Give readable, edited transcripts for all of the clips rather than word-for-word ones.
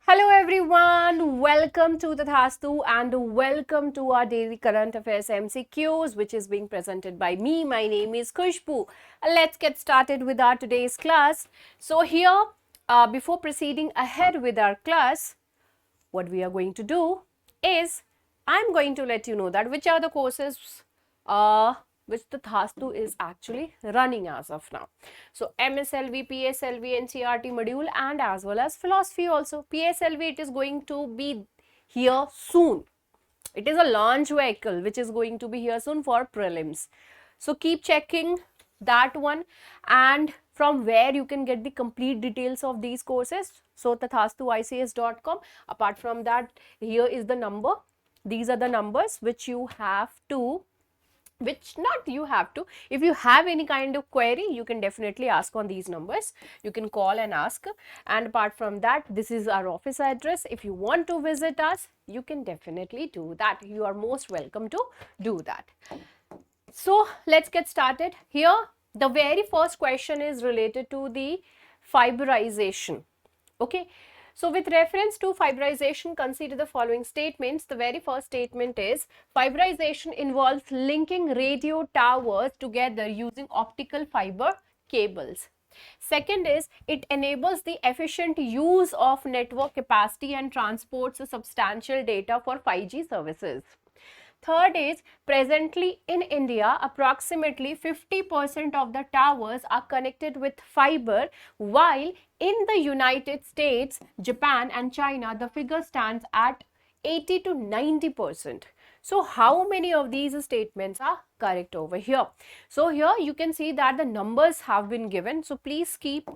Hello everyone, welcome to Tathastu and welcome to our daily current affairs MCQs which is being presented by me. My name is Khushboo. Let's get started with our today's class. So here, before proceeding ahead with our class, what we are going to do is I'm going to let you know that which are the courses which the Tathastu is actually running as of now. So MSLV, PSLV, NCRT module and as well as philosophy also. PSLV, it is going to be here soon. It is a launch vehicle which is going to be here soon for prelims. So keep checking that one, and from where you can get the complete details of these courses. So tathastuics.com. Apart from that, here is the number. These are the numbers which you have to, if you have any kind of query, you can definitely ask on these numbers. You can call and ask. And apart from that, this is our office address. If you want to visit us, you can definitely do that. You are most welcome to do that. So let's get started. Here, the very first question is related to the fiberization. Okay. So with reference to fiberization, consider the following statements. The very first statement is fiberization involves linking radio towers together using optical fiber cables. Second is it enables the efficient use of network capacity and transports substantial data for 5G services. Third is presently in India, approximately 50% of the towers are connected with fiber, while in the United States, Japan and China, the figure stands at 80 to 90%. So how many of these statements are correct over here? So here you can see that the numbers have been given. So please keep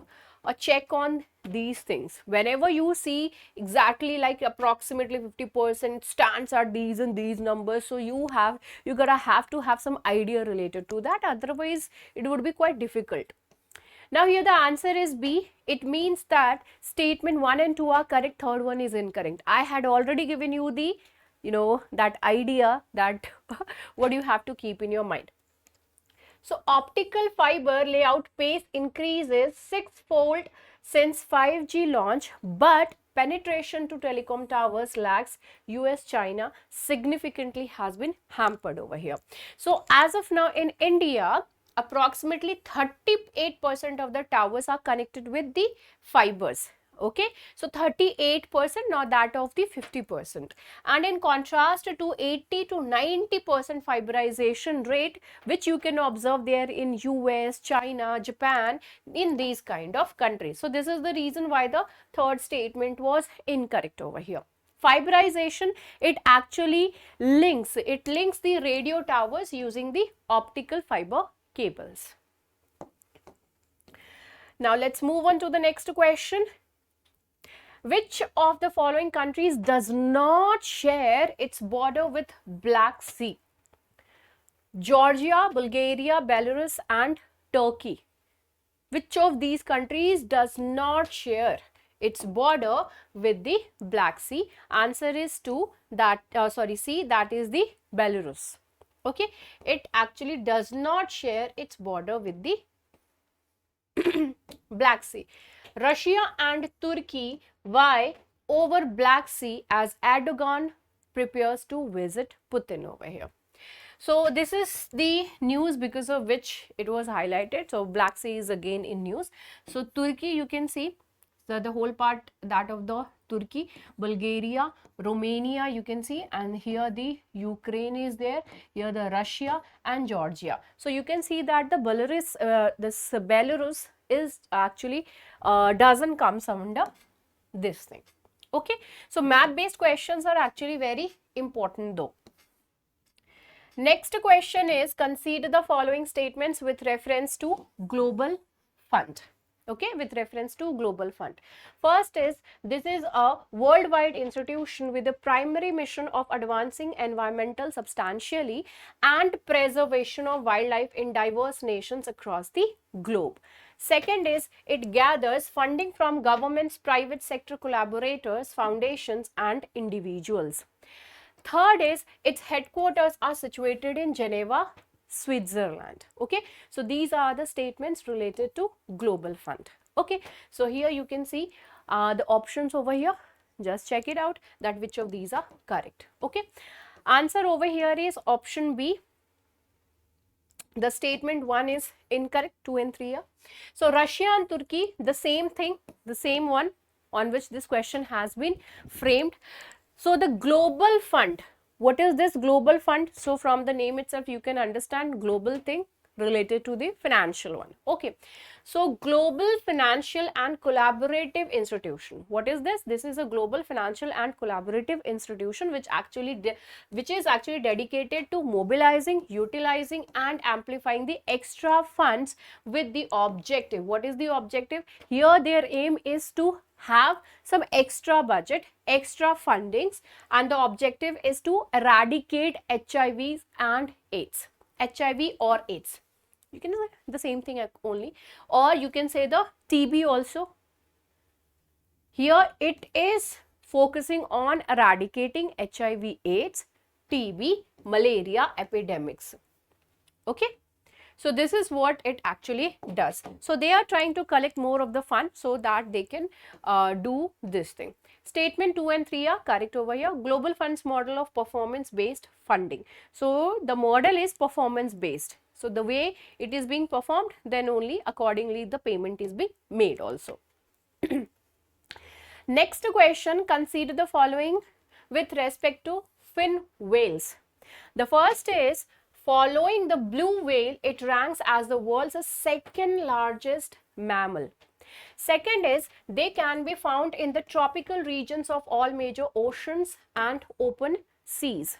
a check on these things. Whenever you see exactly like approximately 50% stands at these and these numbers, so you gotta have to have some idea related to that. Otherwise, it would be quite difficult. Now here the answer is B. It means that statement 1 and 2 are correct, third one is incorrect. I had already given you the, that idea that what you have to keep in your mind. So optical fiber layout pace increases six-fold since 5G launch, but penetration to telecom towers lags US, China significantly has been hampered over here. So as of now in India, approximately 38% of the towers are connected with the fibers. Okay, so 38%, not that of the 50%. And in contrast to 80 to 90% fiberization rate, which you can observe there in US, China, Japan, in these kind of countries. So this is the reason why the third statement was incorrect over here. Fiberization, it actually links the radio towers using the optical fiber cables. Now let's move on to the next question. Which of the following countries does not share its border with Black Sea? Georgia, Bulgaria, Belarus and Turkey. Which of these countries does not share its border with the Black Sea? Answer is C, that is the Belarus. Okay, it actually does not share its border with the Black Sea. Russia and Turkey vie over Black Sea as Erdogan prepares to visit Putin over here. So this is the news because of which it was highlighted. So Black Sea is again in news. So Turkey, you can see the whole part, that of the Turkey, Bulgaria, Romania, you can see, and here the Ukraine is there, here the Russia and Georgia. So you can see that the Belarus is actually doesn't come under this thing. Okay, so math based questions are actually very important though. Next question is, consider the following statements with reference to global fund. Okay, with reference to global fund. First is, this is a worldwide institution with the primary mission of advancing environmental substantially and preservation of wildlife in diverse nations across the globe. Second is, it gathers funding from governments, private sector collaborators, foundations and individuals. Third is, its headquarters are situated in Geneva, Switzerland. Okay, so these are the statements related to global fund. Okay, so here you can see the options over here. Just check it out that which of these are correct. Okay. Answer over here is option B. The statement 1 is incorrect, 2 and 3 are. So Russia and Turkey, the same thing, the same one on which this question has been framed. So the global fund, what is this global fund? So from the name itself you can understand global thing related to the financial one. Okay, so global financial and collaborative institution, what is this? This is a global financial and collaborative institution which is actually dedicated to mobilizing, utilizing and amplifying the extra funds with the objective. What is the objective here? Their aim is to have some extra budget, extra fundings, and the objective is to eradicate HIV and AIDS. HIV or AIDS, you can say the same thing only, or you can say the TB also. Here it is focusing on eradicating HIV, AIDS, TB, malaria epidemics. Okay. So this is what it actually does. So they are trying to collect more of the fund so that they can do this thing. Statement 2 and 3 are correct over here. Global funds model of performance based funding. So the model is performance based. So the way it is being performed, then only accordingly the payment is being made also. Next question, consider the following with respect to fin whales. The first is, following the blue whale, it ranks as the world's second largest mammal. Second is, they can be found in the tropical regions of all major oceans and open seas.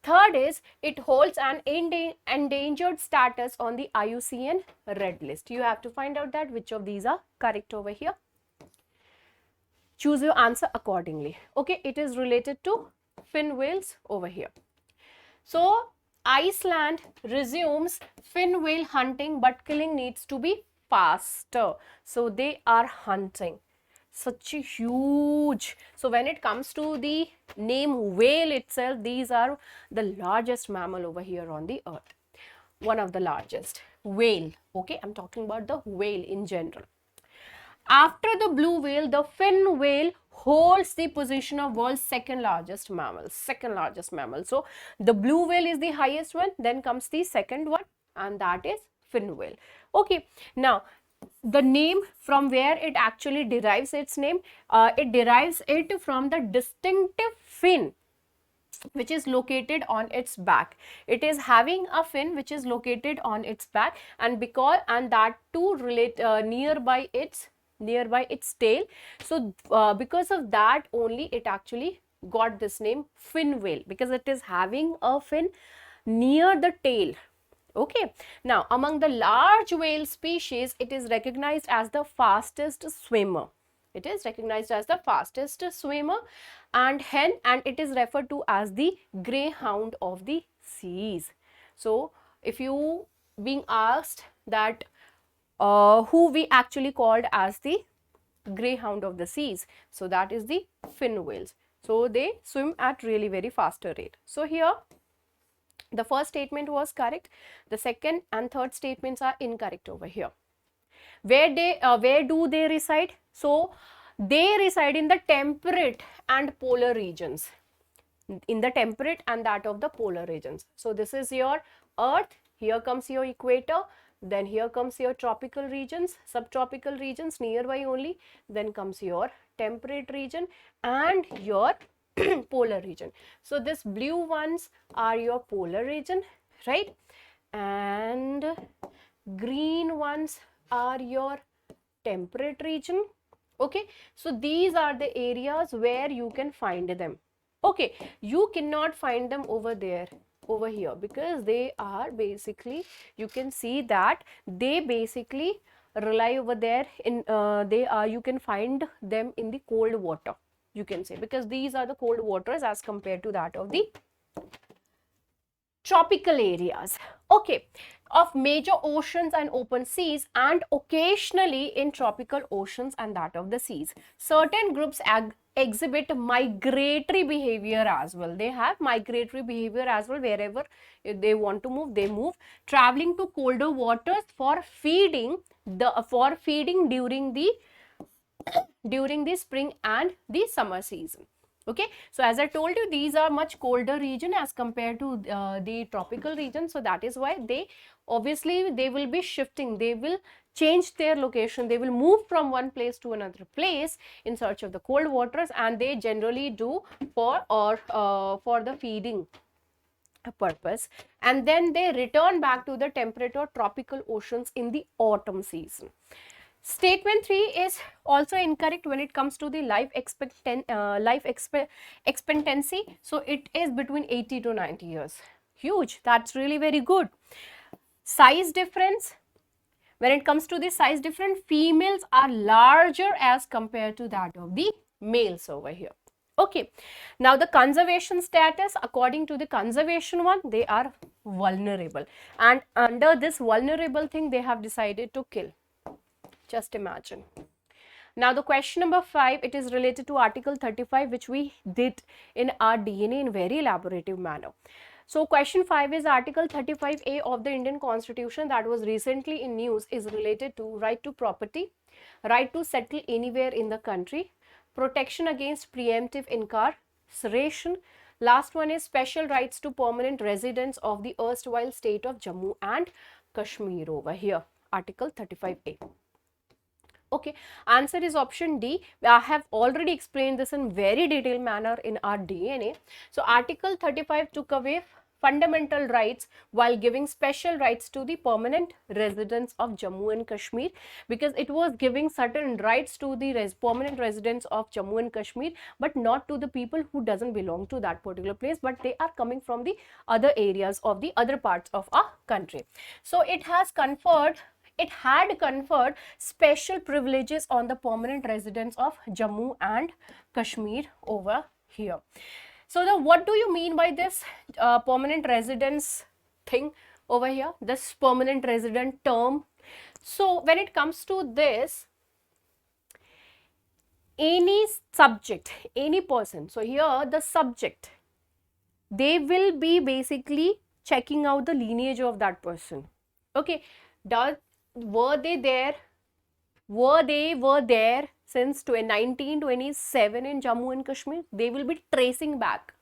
Third is, it holds an endangered status on the IUCN Red List. You have to find out that which of these are correct over here. Choose your answer accordingly. Okay, it is related to fin whales over here. So, Iceland resumes fin whale hunting, but killing needs to be faster. So, they are hunting. Such a huge. So, when it comes to the name whale itself, these are the largest mammal over here on the earth. One of the largest. Whale. Okay, I'm talking about the whale in general. After the blue whale, the fin whale holds the position of world's second largest mammal. So the blue whale is the highest one, then comes the second one, and that is fin whale. Okay, now the name, from where it actually derives its name, it derives it from the distinctive fin which is located on its back. It is having a fin which is located on its back, and that too relate nearby its tail. So because of that only it actually got this name fin whale, because it is having a fin near the tail. Okay, now among the large whale species, it is recognized as the fastest swimmer. It is recognized as the fastest swimmer, and it is referred to as the greyhound of the seas. So if you being asked that who we actually called as the greyhound of the seas, so that is the fin whales. So they swim at really very faster rate. So here the first statement was correct, the second and third statements are incorrect over here. Where do they reside? So they reside in the temperate and polar regions, in the temperate and that of the polar regions. So this is your earth, here comes your equator, then here comes your tropical regions, subtropical regions nearby only, then comes your temperate region and your polar region. So this blue ones are your polar region, right? And green ones are your temperate region. Okay, so these are the areas where you can find them. Okay, you cannot find them over here, because they are basically, you can see that they basically rely over there in you can find them in the cold water, you can say, because these are the cold waters as compared to that of the tropical areas. Okay, of major oceans and open seas, and occasionally in tropical oceans and that of the seas. Certain groups exhibit migratory behavior as well. They have migratory behavior as well. Wherever they want to move, they move, traveling to colder waters for feeding during during the spring and the summer season. Okay, so as I told you, these are much colder region as compared to the tropical region. So that is why they obviously they will be shifting, they will change their location, they will move from one place to another place in search of the cold waters, and they generally do for the feeding purpose, and then they return back to the temperate or tropical oceans in the autumn season. Statement 3 is also incorrect when it comes to the life expectancy. So it is between 80 to 90 years. Huge. That's really very good. Size difference. When it comes to the size difference, females are larger as compared to that of the males over here. Okay. Now the conservation status, according to the conservation one, they are vulnerable. And under this vulnerable thing, they have decided to kill. Just imagine. Now the question number 5, it is related to Article 35, which we did in our DNA in very elaborative manner. So question 5 is Article 35A of the Indian Constitution that was recently in news is related to right to property, right to settle anywhere in the country, protection against preemptive incarceration. Last one is special rights to permanent residents of the erstwhile state of Jammu and Kashmir over here, Article 35A. Okay, answer is option D. I have already explained this in very detailed manner in our DNA. So Article 35 took away fundamental rights while giving special rights to the permanent residents of Jammu and Kashmir, because it was giving certain rights to the permanent residents of Jammu and Kashmir, but not to the people who doesn't belong to that particular place, but they are coming from the other areas of the other parts of our country. So it had conferred special privileges on the permanent residents of Jammu and Kashmir over here. So what do you mean by this permanent residence thing over here, this permanent resident term? So when it comes to this, any subject, any person, so here the subject, they will be basically checking out the lineage of that person. Okay, were they there since 1927 in Jammu and Kashmir? They will be tracing back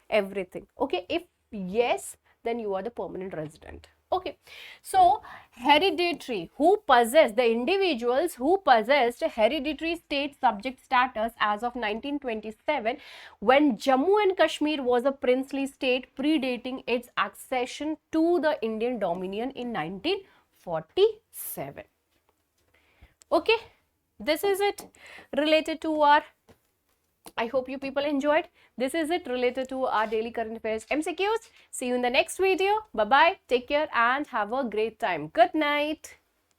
everything. Okay, if yes, then you are the permanent resident. Okay, so hereditary, who possess, the individuals who possessed hereditary state subject status as of 1927, when Jammu and Kashmir was a princely state predating its accession to the Indian Dominion in 1947. Okay, this is it related to our, I hope you people enjoyed. This is it related to our daily current affairs MCQs. See you in the next video. Bye bye, take care and have a great time. Good night.